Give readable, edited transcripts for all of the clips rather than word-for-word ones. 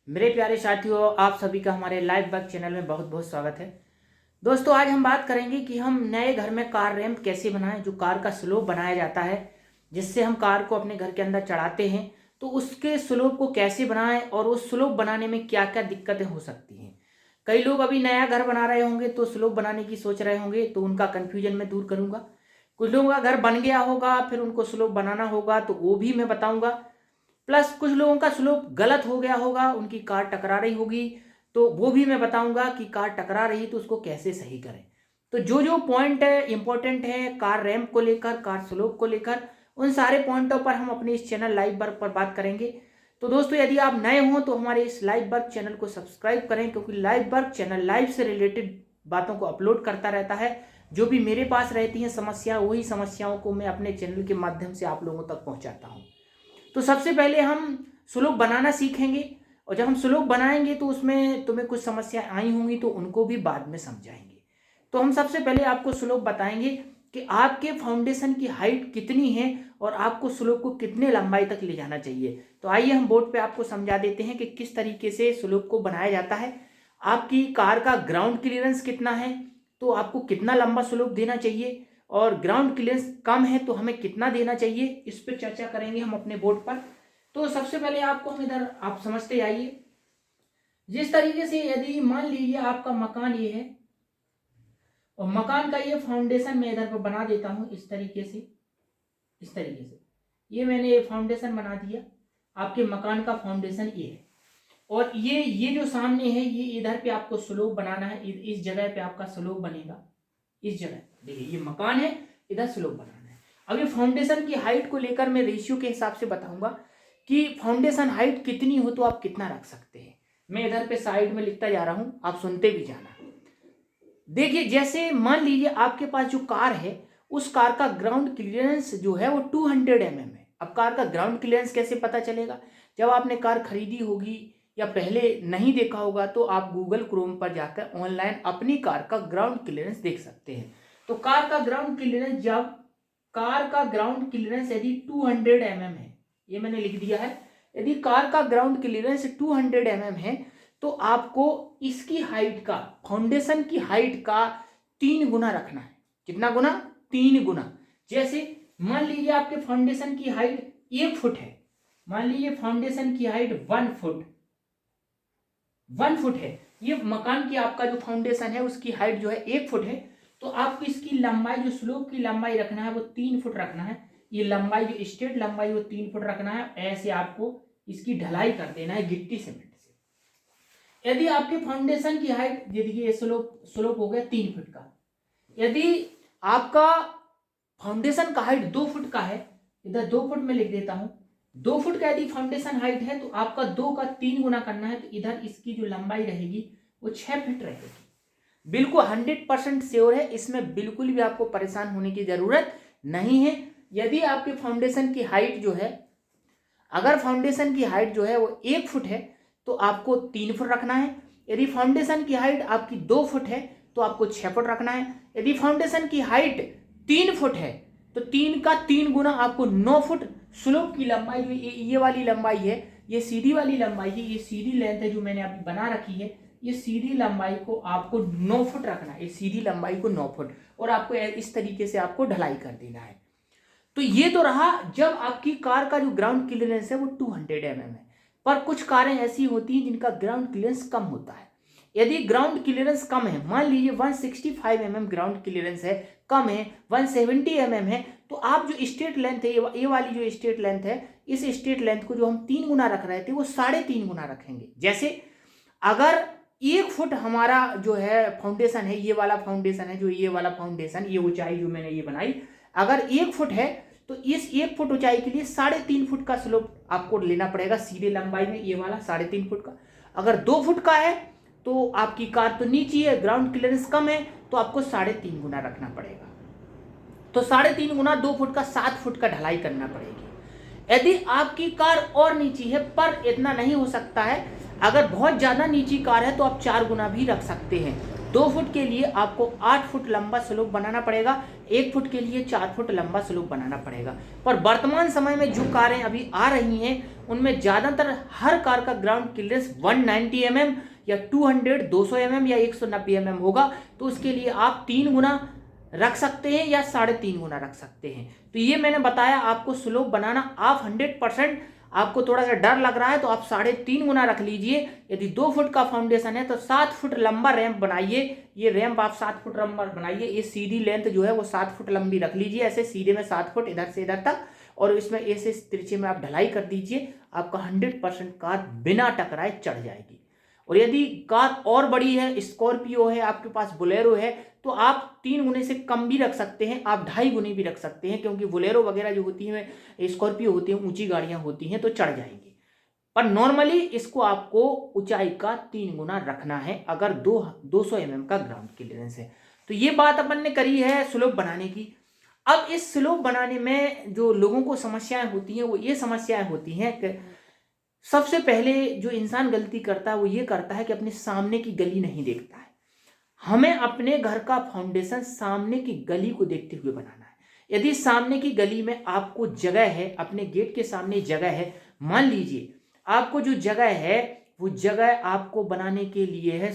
मेरे प्यारे साथियों, आप सभी का हमारे लाइव वर्क चैनल में बहुत बहुत स्वागत है। दोस्तों, आज हम बात करेंगे कि हम नए घर में कार रैंप कैसे बनाएं। जो कार का स्लोप बनाया जाता है जिससे हम कार को अपने घर के अंदर चढ़ाते हैं, तो उसके स्लोप को कैसे बनाएं और उस स्लोप बनाने में क्या क्या दिक्कतें हो सकती हैं। कई लोग अभी नया घर बना रहे होंगे तो स्लोप बनाने की सोच रहे होंगे, तो उनका कन्फ्यूजन मैं दूर करूँगा। कुछ लोगों का घर बन गया होगा, फिर उनको स्लोप बनाना होगा, तो वो भी मैं बताऊँगा। प्लस कुछ लोगों का स्लोप गलत हो गया होगा, उनकी कार टकरा रही होगी, तो वो भी मैं बताऊंगा कि कार टकरा रही तो उसको कैसे सही करें। तो जो जो पॉइंट है इंपॉर्टेंट है कार रैंप को लेकर, कार स्लोप को लेकर, उन सारे पॉइंटों पर हम अपने इस चैनल लाइव वर्क पर बात करेंगे। तो दोस्तों, यदि आप नए हों तो हमारे इस लाइव वर्क चैनल को सब्सक्राइब करें, क्योंकि लाइव वर्क चैनल लाइव से रिलेटेड बातों को अपलोड करता रहता है। जो भी मेरे पास रहती हैं समस्या, वही समस्याओं को मैं अपने चैनल के माध्यम से आप लोगों तक पहुंचाता हूं। तो सबसे पहले हम स्लोप बनाना सीखेंगे, और जब हम स्लोप बनाएंगे तो उसमें तुम्हें कुछ समस्याएं आई होंगी, तो उनको भी बाद में समझाएंगे। तो हम सबसे पहले आपको स्लोप बताएंगे कि आपके फाउंडेशन की हाइट कितनी है और आपको स्लोप को कितने लंबाई तक ले जाना चाहिए। तो आइए हम बोर्ड पे आपको समझा देते हैं कि किस तरीके से स्लोप को बनाया जाता है। आपकी कार का ग्राउंड क्लियरेंस कितना है, तो आपको कितना लंबा स्लोप देना चाहिए, और ग्राउंड क्लियरेंस कम है तो हमें कितना देना चाहिए, इस पर चर्चा करेंगे हम अपने बोर्ड पर। तो सबसे पहले आपको हम इधर आप समझते आइए। जिस तरीके से यदि मान लीजिए आपका मकान ये है, और मकान का ये फाउंडेशन मैं इधर पर बना देता हूं इस तरीके से। इस तरीके से ये मैंने फाउंडेशन बना दिया। आपके मकान का फाउंडेशन ये है, और ये जो सामने है, ये इधर पे आपको स्लोप बनाना है। इस जगह पे आपका स्लोप बनेगा। इस जगह देखिए, ये मकान है, इधर स्लोप बनाना है। अब ये फाउंडेशन की हाइट को लेकर मैं रेशियो के हिसाब से बताऊंगा कि फाउंडेशन हाइट कितनी हो तो आप कितना रख सकते हैं। मैं इधर पे साइड में लिखता जा रहा हूं, आप सुनते भी जाना। देखिए, जैसे मान लीजिए आपके पास जो कार है, उस कार का ग्राउंड क्लियरेंस जो है वो 200 mm है। अब कार का ग्राउंड क्लियरेंस कैसे पता चलेगा? जब आपने कार खरीदी होगी या पहले नहीं देखा होगा, तो आप गूगल क्रोम पर जाकर ऑनलाइन अपनी कार का ग्राउंड क्लियरेंस देख सकते हैं। तो कार का ग्राउंड क्लियरेंस, जब कार का ग्राउंड क्लियरेंस यदि 200 mm है, ये मैंने लिख दिया है, यदि कार का ग्राउंड क्लियरेंस 200 mm है, तो आपको इसकी हाइट का, फाउंडेशन की हाइट का 3 गुना रखना है। कितना गुना? 3 गुना। जैसे मान लीजिए आपके फाउंडेशन की हाइट 1 फुट है, मान लीजिए फाउंडेशन की हाइट 1 फुट है। ये मकान की आपका जो फाउंडेशन है उसकी हाइट जो है 1 फुट है, तो आपको इसकी लंबाई, जो स्लोप की लंबाई रखना है वो 3 फुट रखना है। ये लंबाई, जो स्ट्रेट लंबाई, वो 3 फुट रखना है। ऐसे आपको इसकी ढलाई कर देना है गिट्टी सीमेंट से। यदि आपके फाउंडेशन की हाइट, देखिए स्लोप हो गया 3 फुट का। यदि आपका फाउंडेशन का हाइट 2 फुट का है, इधर 2 फुट में लिख देता हूं, 2 फुट का यदि फाउंडेशन हाइट है, तो आपका 2 का 3 गुना करना है। तो इधर इसकी जो लंबाई रहेगी वो 6 फीट रहेगी। बिल्कुल 100% श्योर है, इसमें बिल्कुल भी आपको परेशान होने की जरूरत नहीं है। यदि आपके फाउंडेशन की हाइट जो है, अगर फाउंडेशन की हाइट जो है वो 1 फुट है, तो आपको 3 फुट रखना है। यदि फाउंडेशन की हाइट आपकी 2 फुट है, तो आपको 6 फुट रखना है। यदि फाउंडेशन की हाइट 3 फुट है, तो 3 का 3 गुना आपको 9 फुट। स्लोप की लंबाई, ये वाली लंबाई है, ये सीधी वाली लंबाई है, ये सीधी लेंथ है जो मैंने अभी बना रखी है, ये सीधी लंबाई को आपको 9 फुट रखना है। ये सीधी लंबाई को 9 फुट, और आपको इस तरीके से आपको ढलाई कर देना है। तो ये तो रहा जब आपकी कार का जो ग्राउंड क्लियरेंस है वो 200 mm है। पर कुछ कारें ऐसी होती हैं जिनका ग्राउंड क्लियरेंस कम होता है। यदि ग्राउंड क्लियरेंस कम है, मान लीजिए 165 mm ग्राउंड क्लियरेंस है, कम है 170 mm है, तो आप जो स्ट्रेट लेंथ है, ये वाली जो स्ट्रेट लेंथ है, इस स्ट्रेट लेंथ को जो हम 3 गुना रख रहे थे वो 3.5 गुना रखेंगे। जैसे अगर 1 फुट हमारा जो है फाउंडेशन है, ये वाला फाउंडेशन है, जो ये वाला फाउंडेशन, ये ऊंचाई जो मैंने ये बनाई, अगर 1 फुट है, तो इस 1 फुट ऊंचाई के लिए 3.5 फुट का स्लोप आपको लेना पड़ेगा सीधे लंबाई में, ये वाला 3.5 फुट का। अगर 2 फुट का है तो आपकी कार तो नीचे है, ग्राउंड क्लियरेंस कम है, तो आपको 3.5 गुना रखना पड़ेगा। तो 3.5 गुना 2 फुट का 7 फुट का ढलाई करना पड़ेगी। यदि आपकी कार और नीची है, पर इतना नहीं हो सकता है, अगर बहुत ज्यादा नीची कार है तो आप 4 गुना भी रख सकते हैं। 2 फुट के लिए आपको 8 फुट लंबा स्लोप बनाना पड़ेगा, 1 फुट के लिए 4 फुट लंबा स्लोप बनाना पड़ेगा। पर वर्तमान समय में जो कारें अभी आ रही हैं उनमें ज़्यादातर हर कार का ग्राउंड क्लियरेंस 190 mm या 200 mm या 190 mm होगा। तो उसके लिए आप 3 गुना रख सकते हैं या 3.5 गुना रख सकते हैं। तो ये मैंने बताया आपको स्लोप बनाना। आप 100% आपको थोड़ा सा डर लग रहा है तो आप 3.5 गुना रख लीजिए। यदि 2 फुट का फाउंडेशन है तो 7 फुट लंबा रैंप बनाइए। ये रैंप आप 7 फुट लंबा बनाइए। ये सीधी लेंथ जो है वो 7 फुट लंबी रख लीजिए, ऐसे सीधे में 7 फुट इधर से इधर तक, और इसमें ऐसे तिरछे में आप ढलाई कर दीजिए। आपका 100% कार बिना टकराए चढ़ जाएगी। और यदि कार और बड़ी है, स्कॉर्पियो है, आपके पास बोलेरो है, तो आप 3 गुने से कम भी रख सकते हैं, आप 2.5 गुने भी रख सकते हैं, क्योंकि बोलेरो वगैरह जो होती हैं, स्कॉर्पियो होती हैं, ऊंची गाड़ियां होती हैं तो चढ़ जाएंगी। पर नॉर्मली इसको आपको ऊंचाई का 3 गुना रखना है अगर 200 mm का ग्राउंड क्लियरेंस है। तो ये बात अपन ने करी है स्लोप बनाने की। अब इस स्लोप बनाने में जो लोगों को समस्याएं होती हैं वो ये समस्याएं होती हैं कि सबसे पहले जो इंसान गलती करता है वो ये करता है कि अपने सामने की गली नहीं देखता है। हमें अपने घर का फाउंडेशन सामने की गली को देखते हुए बनाना है। यदि सामने की गली में आपको जगह है, अपने गेट के सामने जगह है, मान लीजिए आपको जो जगह है वो जगह आपको बनाने के लिए है,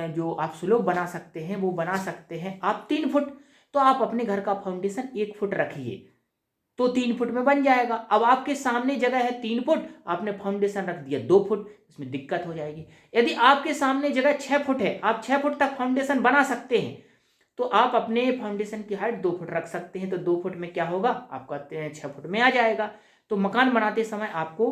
जो आप स्लोप बना सकते हैं वो बना सकते हैं आप 3 फुट। तो आप अपने घर का फाउंडेशन 1 फुट रखिए तो 3 फुट में बन जाएगा। अब आपके सामने जगह है 3 फुट, आपने फाउंडेशन रख दिया 2 फुट, इसमें दिक्कत हो जाएगी। यदि आपके सामने जगह 6 फुट है, आप 6 फुट तक फाउंडेशन बना सकते हैं, तो आप अपने फाउंडेशन की हाइट 2 फुट रख सकते हैं। तो 2 फुट में क्या होगा, आपका 6 फुट में आ जाएगा। तो मकान बनाते समय आपको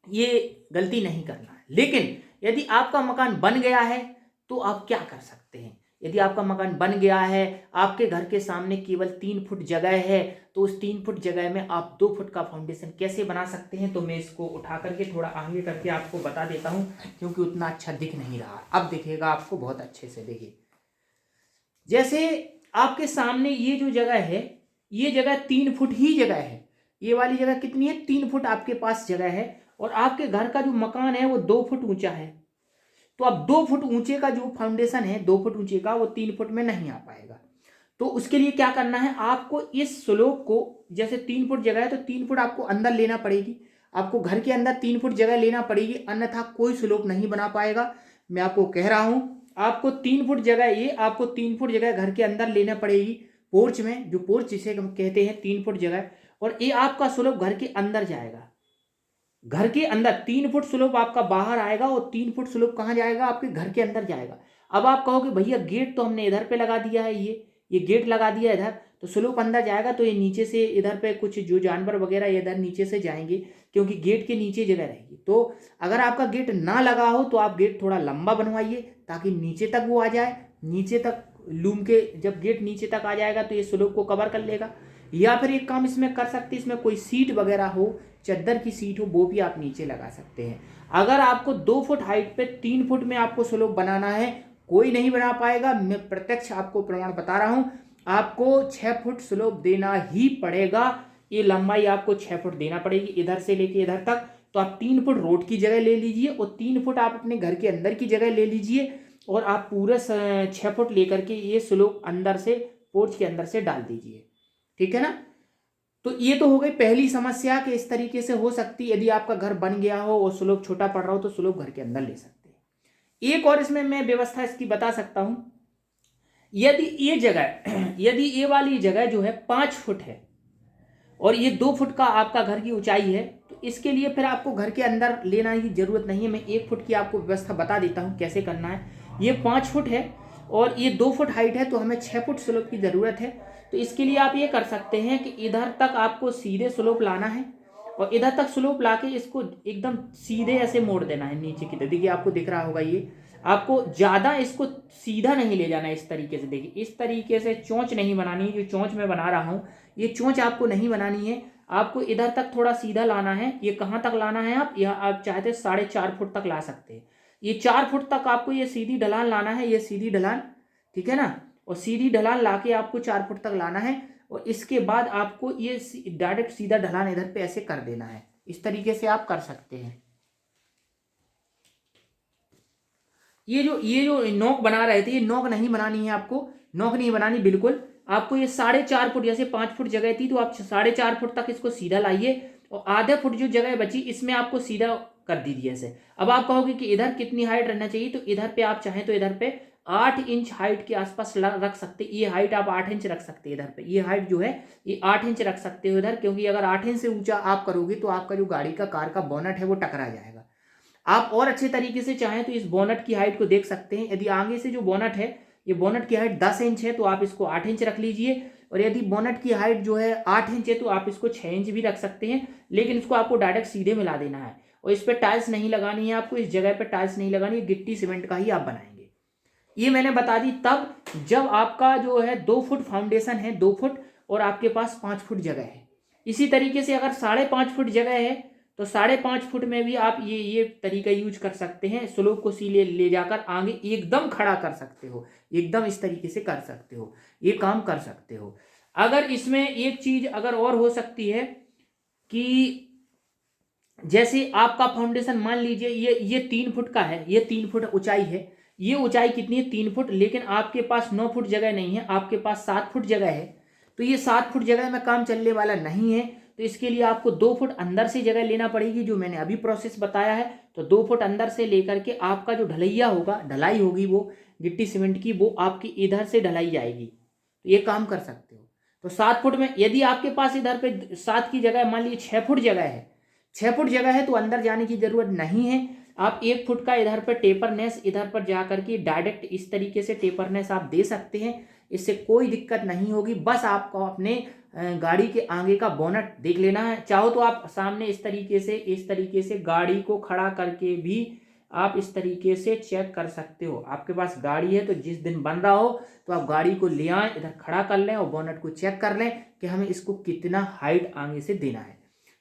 ये गलती नहीं करना है। लेकिन यदि आपका मकान बन गया है तो आप क्या कर सकते हैं। यदि आपका मकान बन गया है, आपके घर के सामने केवल 3 फुट जगह है, तो उस 3 फुट जगह में आप 2 फुट का फाउंडेशन कैसे बना सकते हैं। तो मैं इसको उठा करके थोड़ा आगे करके आपको बता देता हूं, क्योंकि उतना अच्छा दिख नहीं रहा। अब दिखेगा आपको बहुत अच्छे से। देखिए, जैसे आपके सामने ये जो जगह है, ये जगह 3 फुट ही जगह है। ये वाली जगह कितनी है, 3 फुट आपके पास जगह है, और आपके घर का जो मकान है वो 2 फुट ऊंचा है। तो अब 2 फुट ऊंचे का जो फाउंडेशन है, 2 फुट ऊंचे का, वो 3 फुट में नहीं आ पाएगा। तो उसके लिए क्या करना है, आपको इस स्लोप को, जैसे 3 फुट जगह है तो 3 फुट आपको अंदर लेना पड़ेगी। आपको घर के अंदर 3 फुट जगह लेना पड़ेगी, अन्यथा कोई स्लोप नहीं बना पाएगा। मैं आपको कह रहा हूं, आपको 3 फुट जगह, ये आपको 3 फुट जगह घर के अंदर लेना पड़ेगी। पोर्च में, जो पोर्च जिसे हम कहते हैं, 3 फुट जगह, और ये आपका स्लोप घर के अंदर जाएगा। घर के अंदर 3 फुट स्लोप आपका बाहर आएगा, और 3 फुट स्लोप कहाँ जाएगा, आपके घर के अंदर जाएगा। अब आप कहोगे भैया गेट तो हमने इधर पे लगा दिया है, ये गेट लगा दिया इधर, तो स्लोप अंदर जाएगा, तो ये नीचे से इधर पे कुछ जो जानवर वगैरह इधर नीचे से जाएंगे, क्योंकि गेट के नीचे जगह रहेगी। तो अगर आपका गेट ना लगा हो तो आप गेट थोड़ा लंबा बनवाइए, ताकि नीचे तक वो आ जाए। नीचे तक लूम के, जब गेट नीचे तक आ जाएगा तो ये स्लोप को कवर कर लेगा। या फिर एक काम इसमें कर सकते हैं, इसमें कोई सीट वगैरह हो, चद्दर की सीट हो, वो भी आप नीचे लगा सकते हैं। अगर आपको 2 फुट हाइट पे 3 फुट में आपको स्लोप बनाना है, कोई नहीं बना पाएगा। मैं प्रत्यक्ष आपको प्रमाण बता रहा हूं, आपको 6 फुट स्लोप देना ही पड़ेगा। ये लंबाई आपको 6 फुट देना पड़ेगी, इधर से लेके इधर तक। तो आप 3 फुट रोड की जगह ले लीजिए, और 3 फुट आप अपने घर के अंदर की जगह ले लीजिए, और आप पूरे 6 फुट लेकर के ये स्लोप अंदर से, पोर्च के अंदर से डाल दीजिए। ठीक है ना। तो ये तो हो गई पहली समस्या कि इस तरीके से हो सकती है। यदि आपका घर बन गया हो और स्लोप छोटा पड़ रहा हो तो स्लोप घर के अंदर ले सकते हैं। एक और इसमें मैं व्यवस्था इसकी बता सकता हूं, यदि ये जगह यदि ये वाली जगह जो है 5 फुट है और ये 2 फुट का आपका घर की ऊंचाई है, तो इसके लिए फिर आपको घर के अंदर लेना की जरूरत नहीं है। मैं 1 फुट की आपको व्यवस्था बता देता हूं कैसे करना है। ये 5 फुट है और ये 2 फुट हाइट है, तो हमें 6 फुट स्लोप की जरूरत है। तो इसके लिए आप ये कर सकते हैं कि इधर तक आपको सीधे स्लोप लाना है, और इधर तक स्लोप लाके इसको एकदम सीधे ऐसे मोड़ देना है नीचे की तरफ। देखिए आपको दिख रहा होगा, ये आपको ज्यादा इसको सीधा नहीं ले जाना है। इस तरीके से देखिए, इस तरीके से चोंच नहीं बनानी है। जो चोंच मैं बना रहा हूँ, ये चोंच आपको नहीं बनानी है। आपको इधर तक थोड़ा सीधा लाना है। ये कहाँ तक लाना है, आप यह आप चाहते 4.5 फुट तक ला सकते हैं। ये 4 फुट तक आपको ये सीधी ढलान लाना है, ये सीधी ढलान, ठीक है ना। और सीधी ढलान लाके आपको 4 फुट तक लाना है, और इसके बाद आपको ये डायरेक्ट सीधा ढलान इधर पे ऐसे कर देना है। इस तरीके से आप कर सकते हैं। ये जो नोक बना रहे थे, ये नोक नहीं बनानी है आपको, नोक नहीं बनानी बिल्कुल। आपको ये 4.5 फुट, जैसे 5 फुट जगह थी तो आप 4.5 फुट तक इसको सीधा लाइए, और आधे फुट जो जगह बची इसमें आपको सीधा कर दीजिए ऐसे। अब आप कहोगे कि इधर कितनी हाइट रहना चाहिए, तो इधर पे आप चाहें तो इधर पे 8 इंच हाइट के आसपास रख सकते। ये हाइट आप 8 इंच रख सकते हैं इधर पे, ये हाइट जो है ये 8 इंच रख सकते हो इधर, क्योंकि अगर 8 इंच से ऊंचा आप करोगे तो आपका जो गाड़ी का कार का बोनट है वो टकरा जाएगा। आप और अच्छे तरीके से चाहें तो इस बोनट की हाइट को देख सकते हैं। यदि आगे से जो बोनट है, ये बोनट की हाइट 10 इंच है तो आप इसको 8 इंच रख लीजिए, और यदि बोनट की हाइट जो है 8 इंच है तो आप इसको 6 इंच भी रख सकते हैं, लेकिन इसको आपको डायरेक्ट सीधे मिला देना है। और इस पर टाइल्स नहीं लगानी है आपको, इस जगह पर टाइल्स नहीं लगानी है, गिट्टी सीमेंट का ही आप बनाएंगे। ये मैंने बता दी तब जब आपका जो है 2 फुट फाउंडेशन है, 2 फुट, और आपके पास 5 फुट जगह है। इसी तरीके से अगर 5.5 फुट जगह है तो 5.5 फुट में भी आप ये तरीका यूज कर सकते हैं। स्लोप को सीधे ले जाकर आगे एकदम खड़ा कर सकते हो, एकदम इस तरीके से कर सकते हो, ये काम कर सकते हो। अगर इसमें एक चीज अगर और हो सकती है कि जैसे आपका फाउंडेशन मान लीजिए ये 3 फुट का है, ये 3 फुट ऊंचाई है, ये ऊंचाई कितनी है 3 फुट, लेकिन आपके पास 9 फुट जगह नहीं है, आपके पास 7 फुट जगह है, तो ये 7 फुट जगह में काम चलने वाला नहीं है। तो इसके लिए आपको 2 फुट अंदर से जगह लेना पड़ेगी, जो मैंने अभी प्रोसेस बताया है। तो 2 फुट अंदर से लेकर के आपका जो ढलैया होगा, ढलाई होगी वो गिट्टी सीमेंट की, वो आपकी इधर से ढलाई जाएगी, तो ये काम कर सकते हो। तो 7 फुट में यदि आपके पास इधर पे 7 की जगह मान लीजिए 6 फुट जगह है, 6 फुट जगह है तो अंदर जाने की जरूरत नहीं है। आप 1 फुट का इधर पर टेपरनेस इधर पर जाकर के डायरेक्ट इस तरीके से टेपरनेस आप दे सकते हैं, इससे कोई दिक्कत नहीं होगी। बस आपको अपने गाड़ी के आगे का बोनट देख लेना है। चाहो तो आप सामने इस तरीके से गाड़ी को खड़ा करके भी आप इस तरीके से चेक कर सकते हो। आपके पास गाड़ी है तो जिस दिन बन रहा हो तो आप गाड़ी को ले आए, इधर खड़ा कर लें और बोनट को चेक कर लें कि हमें इसको कितना हाइट आगे से देना है।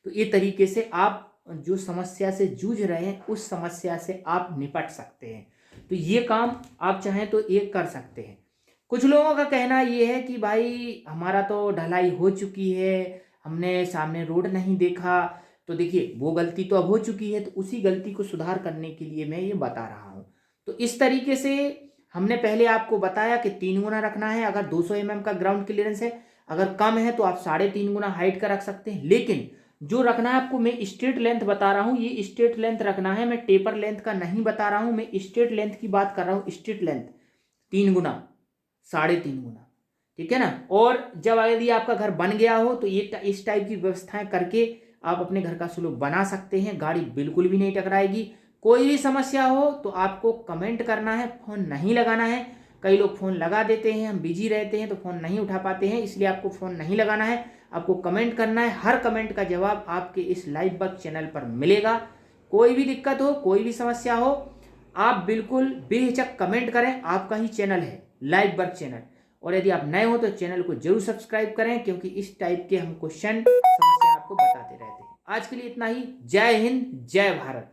तो ये तरीके से आप जो समस्या से जूझ रहे हैं उस समस्या से आप निपट सकते हैं। तो ये काम आप चाहें तो ये कर सकते हैं। कुछ लोगों का कहना ये है कि भाई हमारा तो ढलाई हो चुकी है, हमने सामने रोड नहीं देखा। तो देखिए वो गलती तो अब हो चुकी है, तो उसी गलती को सुधार करने के लिए मैं ये बता रहा हूँ। तो इस तरीके से हमने पहले आपको बताया कि 3 गुना रखना है अगर 200 mm का ग्राउंड क्लियरेंस है। अगर कम है तो आप 3.5 गुना हाइट का रख सकते हैं, लेकिन जो रखना है आपको, मैं स्ट्रेट लेंथ बता रहा हूँ, ये स्ट्रेट लेंथ रखना है, मैं टेपर लेंथ का नहीं बता रहा हूँ, मैं स्ट्रेट लेंथ की बात कर रहा हूँ। स्ट्रेट लेंथ 3 गुना, 3.5 गुना, ठीक है ना। और जब यदि आपका घर बन गया हो तो ये इस टाइप की व्यवस्थाएं करके आप अपने घर का स्लोप बना सकते हैं, गाड़ी बिल्कुल भी नहीं टकराएगी। कोई भी समस्या हो तो आपको कमेंट करना है, फोन नहीं लगाना है। कई लोग फोन लगा देते हैं, हम बिजी रहते हैं तो फोन नहीं उठा पाते हैं, इसलिए आपको फोन नहीं लगाना है, आपको कमेंट करना है। हर कमेंट का जवाब आपके इस लाइव वर्क चैनल पर मिलेगा। कोई भी दिक्कत हो, कोई भी समस्या हो, आप बिल्कुल बेहिचक कमेंट करें, आपका ही चैनल है लाइव वर्क चैनल। और यदि आप नए हो तो चैनल को जरूर सब्सक्राइब करें, क्योंकि इस टाइप के हम क्वेश्चन समस्या आपको बताते रहते हैं। आज के लिए इतना ही। जय हिंद, जय भारत।